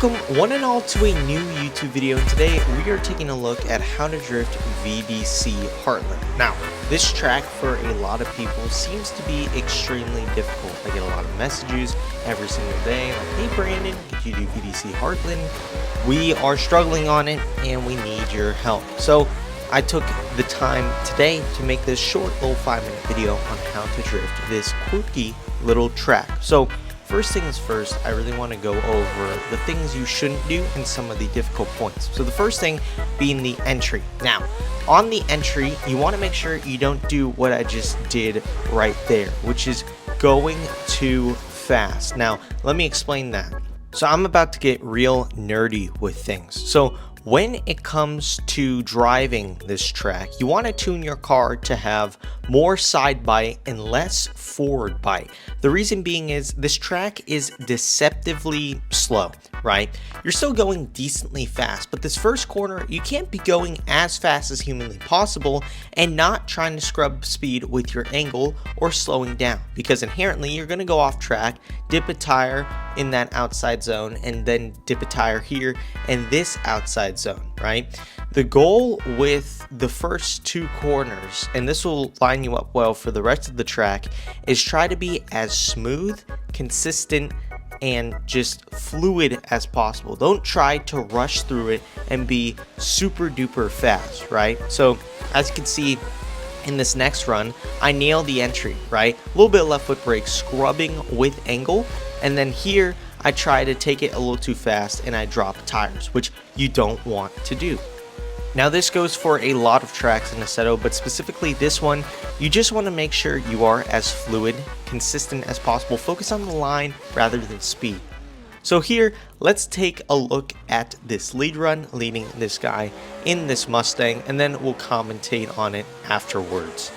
Welcome one and all to a new YouTube video, and today we are taking a look at how to drift VDC Heartland. Now, this track for a lot of people seems to be extremely difficult. I get a lot of messages every single day like, hey Brandon, could you do VDC Heartland? We are struggling on it and we need your help. So I took the time today to make this short little 5-minute video on how to drift this quirky little track. So first things first, I really want to go over the things you shouldn't do and some of the difficult points. So the first thing being the entry. Now, on the entry, you want to make sure you don't do what I just did right there, which is going too fast. Now, let me explain that. So I'm about to get real nerdy with things. So when it comes to driving this track, you want to tune your car to have more side bite and less forward bite. The reason being is this track is deceptively slow, right? You're still going decently fast, but this first corner, you can't be going as fast as humanly possible and not trying to scrub speed with your angle or slowing down, because inherently you're going to go off track, dip a tire in that outside zone, and then dip a tire here in this outside zone, right? The goal with the first two corners, and this will line you up well for the rest of the track, is try to be as smooth, consistent, and just fluid as possible. Don't try to rush through it and be super duper fast, right? So as you can see in this next run, I nailed the entry, right? A little bit of left foot brake, scrubbing with angle, and then here I try to take it a little too fast and I drop tires, which you don't want to do. Now this goes for a lot of tracks in Assetto, but specifically this one, you just want to make sure you are as fluid, consistent as possible. Focus on the line rather than speed. So here, let's take a look at this lead run leading this guy in this Mustang, and then we'll commentate on it afterwards.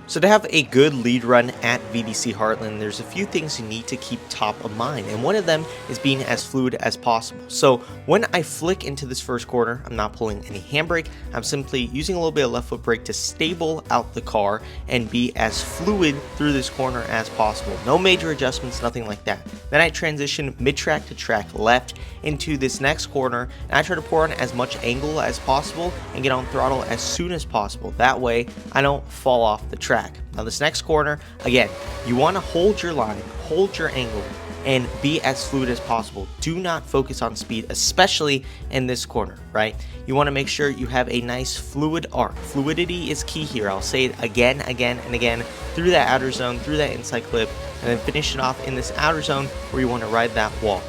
So to have a good lead run at VDC Heartland, there's a few things you need to keep top of mind, and one of them is being as fluid as possible. So when I flick into this first corner, I'm not pulling any handbrake, I'm simply using a little bit of left foot brake to stable out the car and be as fluid through this corner as possible. No major adjustments, nothing like that. Then I transition mid-track to track left into this next corner, and I try to pour on as much angle as possible and get on throttle as soon as possible. That way I don't fall off the track. Now this next corner, again, you want to hold your line, hold your angle, and be as fluid as possible. Do not focus on speed, especially in this corner, right? You want to make sure you have a nice fluid arc. Fluidity is key here. I'll say it again, and again, through that outer zone, through that inside clip, and then finish it off in this outer zone where you want to ride that wall.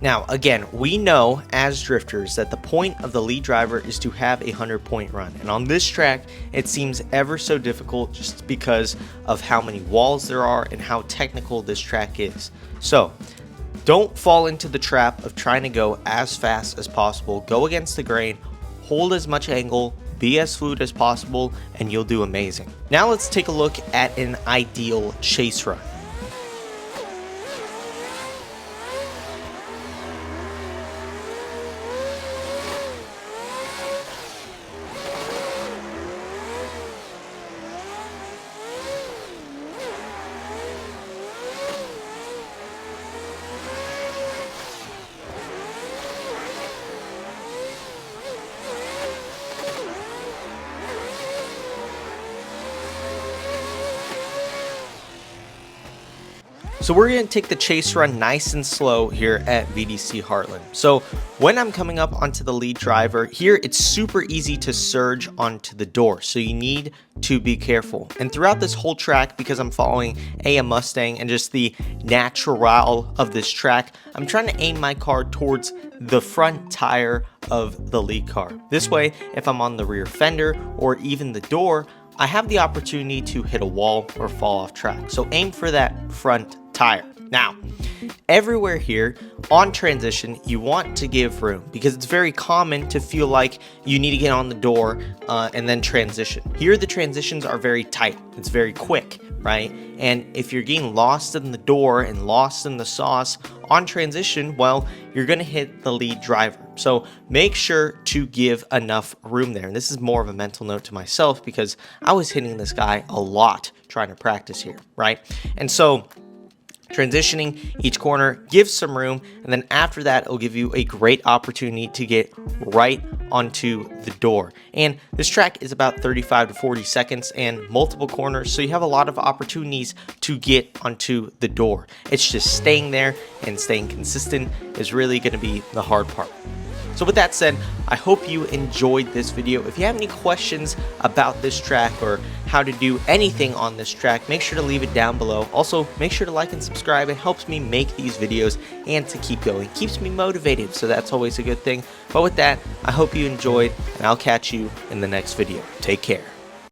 Now, again, we know as drifters that the point of the lead driver is to have a 100-point run. And on this track, it seems ever so difficult just because of how many walls there are and how technical this track is. So, don't fall into the trap of trying to go as fast as possible. Go against the grain, hold as much angle, be as fluid as possible, and you'll do amazing. Now let's take a look at an ideal chase run. So we're going to take the chase run nice and slow here at VDC Heartland. So when I'm coming up onto the lead driver, here it's super easy to surge onto the door. So you need to be careful. And throughout this whole track, because I'm following a Mustang and just the natural of this track, I'm trying to aim my car towards the front tire of the lead car. This way, if I'm on the rear fender or even the door, I have the opportunity to hit a wall or fall off track. So aim for that front tire. Now, everywhere here on transition, you want to give room because it's very common to feel like you need to get on the door and then transition. Here, the transitions are very tight. It's very quick, right? And if you're getting lost in the door and lost in the sauce on transition, well, you're going to hit the lead driver. So make sure to give enough room there. And this is more of a mental note to myself because I was hitting this guy a lot trying to practice here, right? And so transitioning each corner gives some room, and then after that it'll give you a great opportunity to get right onto the door. And this track is about 35 to 40 seconds and multiple corners, so you have a lot of opportunities to get onto the door. It's just staying there and staying consistent is really going to be the hard part. So with that said, I hope you enjoyed this video. If you have any questions about this track or how to do anything on this track, make sure to leave it down below. Also, make sure to like and subscribe. It helps me make these videos and to keep going. Keeps me motivated, so that's always a good thing. But with that, I hope you enjoyed, and I'll catch you in the next video. Take care.